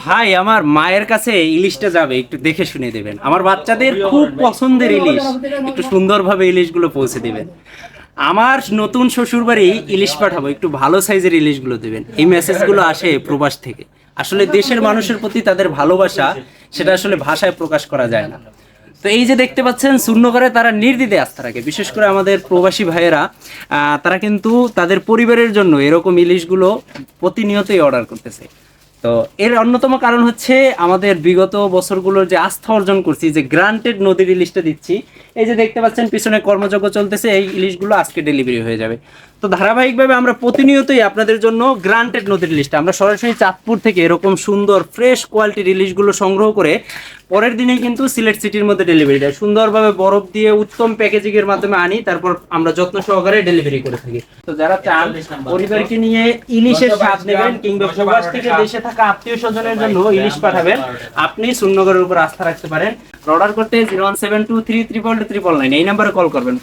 ভাই আমার মায়ের কাছে ইলিশটা যাবে, একটু দেখে শুনে দেবেন। আমার বাচ্চাদের খুব পছন্দের ইলিশ, একটু সুন্দরভাবে ইলিশগুলো পৌঁছে দিবেন। আমার নতুন শ্বশুর বাড়ি ইলিশ পাঠাবো, একটু ভালো সাইজের ইলিশগুলো দেবেন। এই মেসেজগুলো আসে প্রবাস থেকে। আসলে দেশের মানুষের প্রতি তাদের ভালোবাসা, সেটা আসলে ভাষায় প্রকাশ করা যায় না। তো এই যে দেখতে পাচ্ছেন শূন্যঘরে তারা নির্দ্বিধে আস্থা রাখে, বিশেষ করে আমাদের প্রবাসী ভাইয়েরা। তারা কিন্তু তাদের পরিবারের জন্য এরকম ইলিশগুলো প্রতিনিয়তই অর্ডার করতেছে। তো এর অন্যতম কারণ হচ্ছে আমাদের বিগত বছরগুলোর যে আস্থা অর্জন করছি, যে গ্রান্টেড নদীর ইলিশটা দিচ্ছি। এই যে দেখতে পাচ্ছেন পিছনে কর্মযজ্ঞ চলতেছে, এই ইলিশগুলো আজকে ডেলিভারি হয়ে যাবে। তো ধারাবাহিকভাবে আমরা প্রতিনিয়তই আপনাদের জন্য গ্রান্টেড নদীর ইলিশটা আমরা সরাসরি চাঁদপুর থেকে এরকম সুন্দর ফ্রেশ কোয়ালিটির ইলিশগুলো সংগ্রহ করে পরের দিনে কিন্তু সিলেট সিটির মধ্যে ডেলিভারি দেয়। সুন্দরভাবে বরফ দিয়ে উত্তম প্যাকেজিং এর মাধ্যমে আনি, তারপর আমরা যত্ন সহকারে ডেলিভারি করে থাকি। তো যারা চান পরিবারকে নিয়ে ইলিশের স্বাদ নেবেন, কিংবা প্রবাস থেকে দেশে থাকা আত্মীয় স্বজনের জন্য ইলিশ পাঠাবেন, আপনি শূন্যঘরের উপর আস্থা রাখতে পারেন। অর্ডার করতে 017233399 এই নাম্বারে কল করবেন।